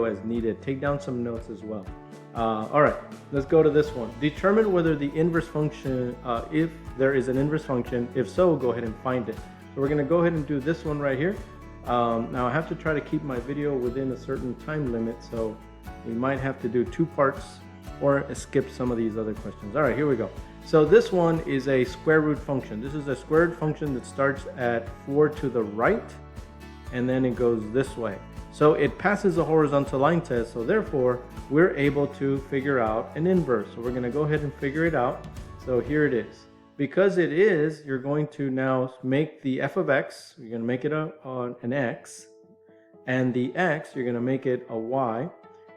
as needed. Take down some notes as well. All right, let's go to this one. Determine whether the inverse function, if there is an inverse function. If so, go ahead and find it. So we're going to go ahead and do this one right here. Now I have to try to keep my video within a certain time limit, so we might have to do 2 parts or skip some of these other questions. All right, here we go. So this one is a square root function. This is a square root function that starts at 4 to the right, and then it goes this way. So it passes the horizontal line test, so therefore we're able to figure out an inverse. So we're going to go ahead and figure it out. So here it is. Because it is, you're going to now make the f of x, you're going to make it an x, and the x, you're going to make it a y,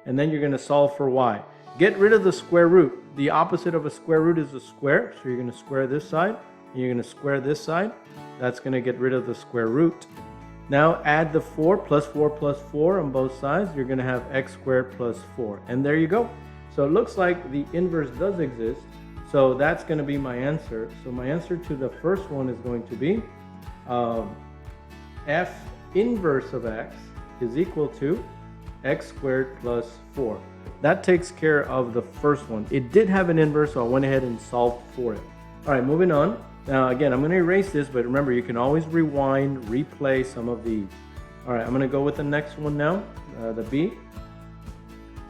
and then you're going to solve for y. Get rid of the square root. The opposite of a square root is a square, so you're going to square this side, and you're going to square this side. That's going to get rid of the square root. Now add the 4 plus 4 plus 4 on both sides. You're going to have x squared plus 4. And there you go. So it looks like the inverse does exist. So that's going to be my answer. So my answer to the first one is going to be f inverse of x is equal to x squared plus 4. That takes care of the first one. It did have an inverse, so I went ahead and solved for it. All right, moving on. Now again, I'm going to erase this, but remember you can always rewind, replay some of these. All right, I'm going to go with the next one now, the B.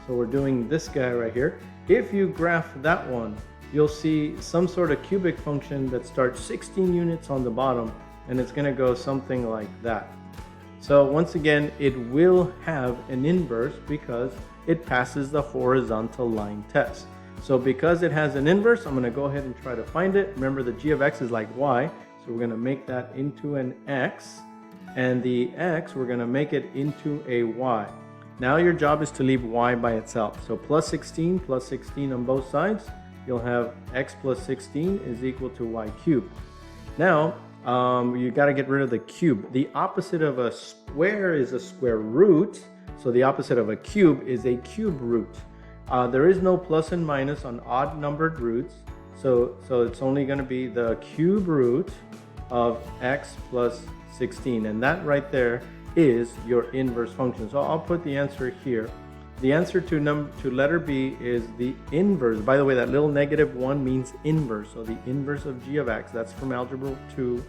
So we're doing this guy right here. If you graph that one, you'll see some sort of cubic function that starts 16 units on the bottom, and it's going to go something like that. So once again, it will have an inverse because it passes the horizontal line test. So because it has an inverse, I'm going to go ahead and try to find it. Remember, the g of x is like y, so we're going to make that into an x, and the x, we're going to make it into a y. Now your job is to leave y by itself. So plus 16 on both sides, you'll have x plus 16 is equal to y cubed. Now, you got to get rid of the cube. The opposite of a square is a square root, so the opposite of a cube is a cube root. There is no plus and minus on odd numbered roots, so it's only going to be the cube root of x plus 16, and that right there is your inverse function. So I'll put the answer here. The answer to letter B is the inverse. By the way, that little -1 means inverse, so the inverse of g of x, that's from Algebra 2.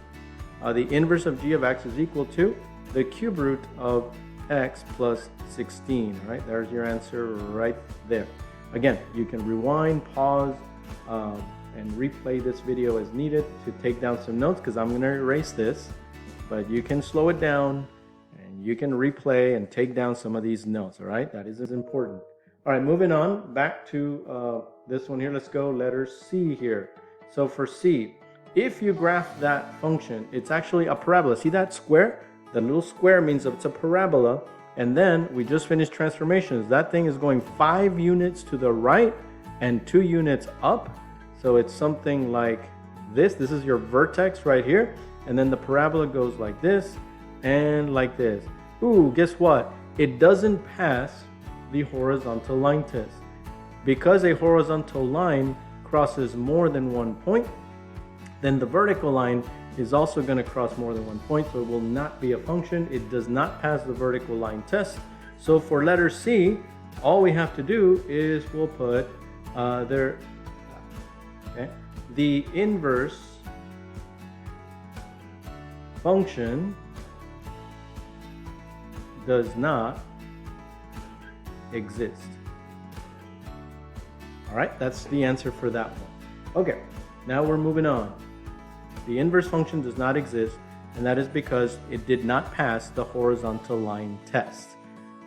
The inverse of g of x is equal to the cube root of x plus 16, right? There's your answer right there. Again, you can rewind, pause, and replay this video as needed to take down some notes, because I'm going to erase this, but you can slow it down and you can replay and take down some of these notes, all right? That is important. All right, moving on back to this one here. Let's go letter C here. So for C, if you graph that function, it's actually a parabola. See that square? The little square means it's a parabola, and then we just finished transformations. That thing is going 5 units to the right and 2 units up, so it's something like this. This is your vertex right here, and then the parabola goes like this and like this. Ooh, guess what? It doesn't pass the horizontal line test. Because a horizontal line crosses more than one point, then the vertical line is also going to cross more than one point, so it will not be a function. It does not pass the vertical line test. So for letter C, all we have to do is we'll put the inverse function does not exist. All right, that's the answer for that one. Okay, now we're moving on. The inverse function does not exist, and that is because it did not pass the horizontal line test.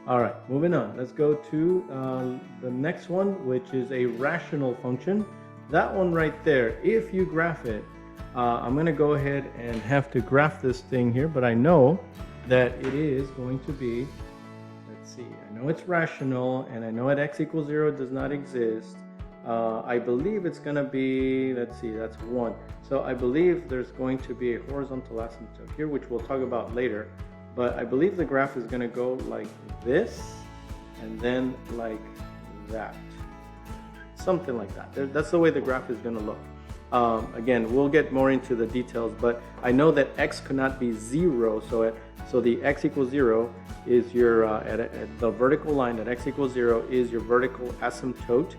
All right, moving on. Let's go to the next one, which is a rational function. That one right there, if you graph it, I'm going to go ahead and have to graph this thing here, but I know that it is going to be, let's see, I know it's rational, and I know at x equals 0 does not exist. I believe it's going to be, let's see, that's 1. So I believe there's going to be a horizontal asymptote here, which we'll talk about later. But I believe the graph is going to go like this, and then like that. Something like that. That's the way the graph is going to look. Again, we'll get more into the details, but I know that x could not be 0. So at So the x equals 0 is your, at the vertical line at x equals 0 is your vertical asymptote.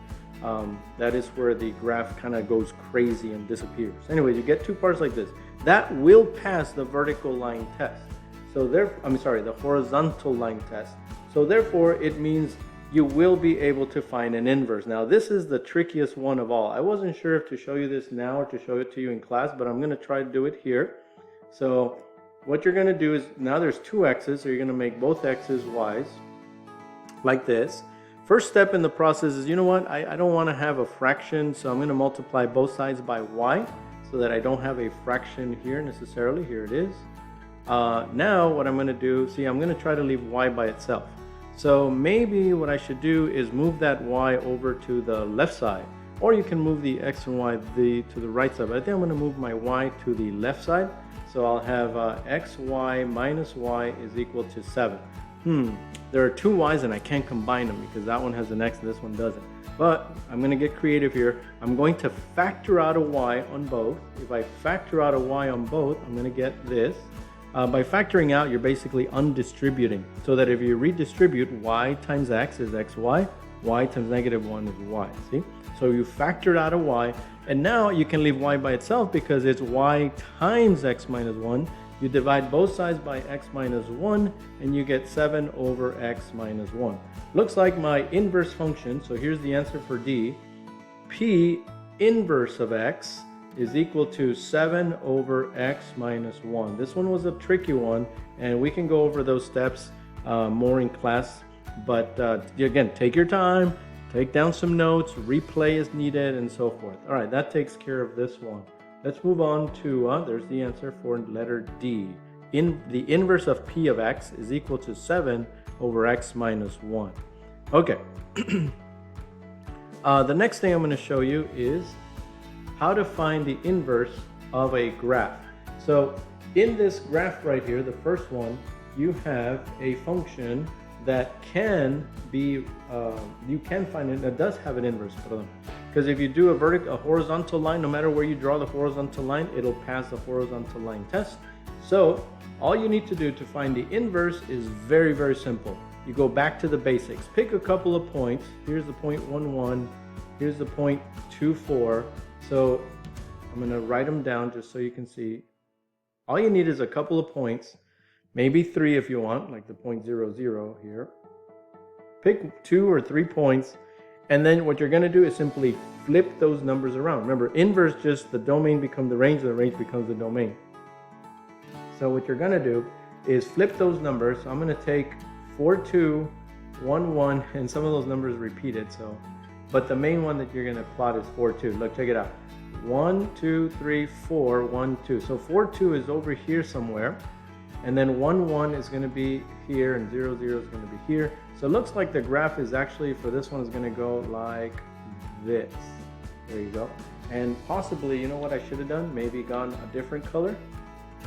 That is where the graph kind of goes crazy and disappears. Anyway, you get two parts like this. That will pass the vertical line test. So the horizontal line test. So therefore, it means you will be able to find an inverse. Now, this is the trickiest one of all. I wasn't sure if to show you this now or to show it to you in class, but I'm going to try to do it here. So what you're going to do is, now there's two x's, so you're going to make both x's y's, like this. First step in the process is, you know what, I don't want to have a fraction, so I'm going to multiply both sides by y, so that I don't have a fraction here necessarily. Here it is. Now what I'm going to do, see, I'm going to try to leave y by itself. So maybe what I should do is move that y over to the left side, or you can move the x and y to the right side. But I think I'm going to move my y to the left side. So I'll have xy minus y is equal to 7. There are two y's and I can't combine them because that one has an x and this one doesn't. But I'm going to get creative here. I'm going to factor out a y on both. If I factor out a y on both, I'm going to get this. By factoring out, you're basically undistributing, so that if you redistribute, y times x is xy, y times negative 1 is y, see? So you factored out a y, and now you can leave y by itself because it's y times x minus 1. You divide both sides by x minus 1, and you get 7 over x minus 1. Looks like my inverse function, so here's the answer for D. P inverse of x is equal to 7 over x minus 1. This one was a tricky one, and we can go over those steps more in class. But again, take your time, take down some notes, replay as needed, and so forth. All right, that takes care of this one. Let's move on to, there's the answer for letter D. The inverse of P of x is equal to 7 over x minus 1. Okay. The next thing I'm going to show you is how to find the inverse of a graph. So in this graph right here, the first one, you have a function that can be, you can find it, that does have an inverse. Because if you do a horizontal line, no matter where you draw the horizontal line, it'll pass the horizontal line test. So all you need to do to find the inverse is very, very simple. You go back to the basics. Pick a couple of points. Here's the point 1, 1. Here's the point 2, 4. So I'm going to write them down just so you can see. All you need is a couple of points, maybe 3 if you want, like the point 0, 0 here. Pick 2 or 3 points, and then what you're going to do is simply flip those numbers around. Remember, inverse, just the domain becomes the range becomes the domain. So what you're going to do is flip those numbers. So I'm going to take 4, 2, 1, 1, and some of those numbers repeated. But the main one that you're going to plot is 4, 2. Look, check it out. 1, 2, 3, 4, 1, 2. So 4, 2 is over here somewhere. And then 1, 1 is going to be here, and 0, 0 is going to be here. So it looks like the graph is actually, for this one, is going to go like this. There you go. And possibly, you know what I should have done? Maybe gone a different color.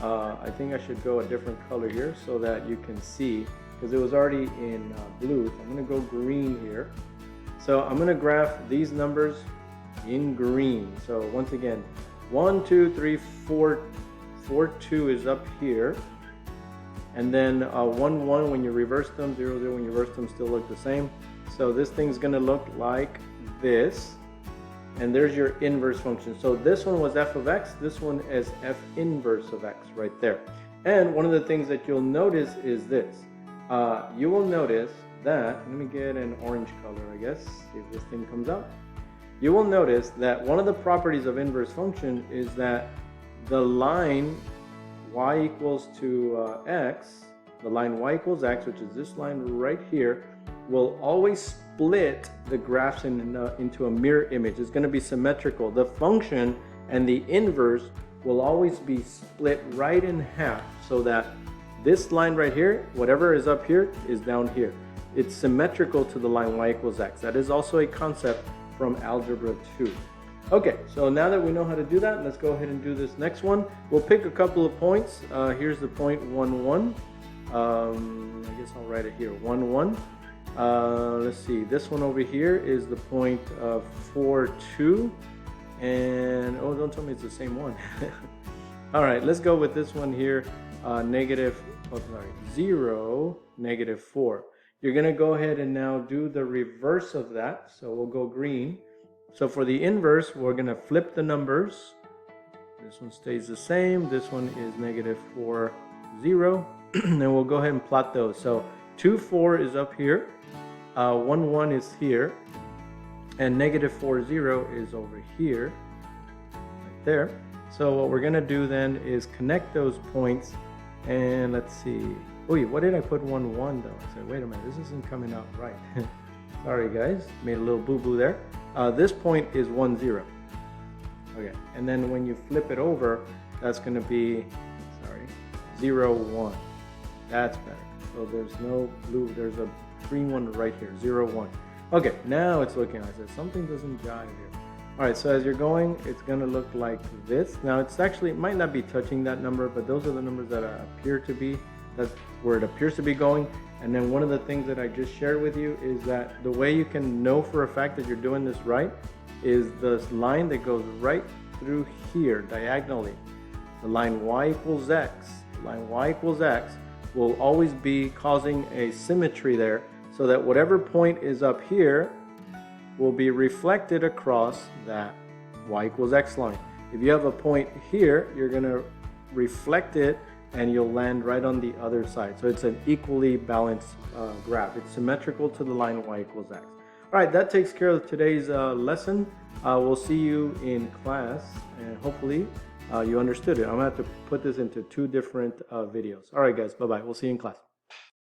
I think I should go a different color here so that you can see, because it was already in blue. So I'm going to go green here. So I'm going to graph these numbers in green. So once again, 1, 2, 3, 4, 4, 2 is up here. And then 1, 1 when you reverse them, 0, 0 when you reverse them still look the same. So this thing's going to look like this. And there's your inverse function. So this one was f of x. This one is f inverse of x right there. And one of the things that you'll notice is this. You will notice that, let me get an orange color, I guess, see if this thing comes out. You will notice that one of the properties of inverse function is that the line y equals to x, the line y equals x, which is this line right here, will always split the graphs into a mirror image. It's going to be symmetrical. The function and the inverse will always be split right in half, so that this line right here, whatever is up here, is down here. It's symmetrical to the line y equals x. That is also a concept from Algebra 2. Okay, so now that we know how to do that, let's go ahead and do this next one. We'll pick a couple of points. Here's the point 1, 1. I guess I'll write it here, 1, 1. Let's see, this one over here is the point 4, 2. And, oh, don't tell me it's the same one. All right, let's go with this one here, negative 0, negative 4. You're going to go ahead and now do the reverse of that. So we'll go green. So for the inverse, we're going to flip the numbers. This one stays the same. This one is negative 4, 0. And we'll go ahead and plot those. So 2, 4 is up here. 1, 1 is here. And negative 4, 0 is over here. Right there. So what we're going to do then is connect those points. And let's see. Wait, what did I put 1, 1 though? I said, wait a minute, this isn't coming out right. Sorry guys, made a little boo-boo there. This point is 1, 0. Okay, and then when you flip it over, that's going to be, 0, 1. That's better. So there's no blue, there's a green one right here, 0, 1. Okay, now it's looking, I said, something doesn't jive here. All right, so as you're going, it's going to look like this. Now it's actually, it might not be touching that number, but those are the numbers that appear to be. That's where it appears to be going. And then one of the things that I just shared with you is that the way you can know for a fact that you're doing this right is this line that goes right through here diagonally. The line y equals x. Line y equals x will always be causing a symmetry there so that whatever point is up here will be reflected across that y equals x line. If you have a point here, you're going to reflect it and you'll land right on the other side. So it's an equally balanced graph. It's symmetrical to the line y equals x. All right, that takes care of today's lesson. We'll see you in class, and hopefully you understood it. I'm going to have to put this into 2 different videos. All right, guys, bye-bye. We'll see you in class.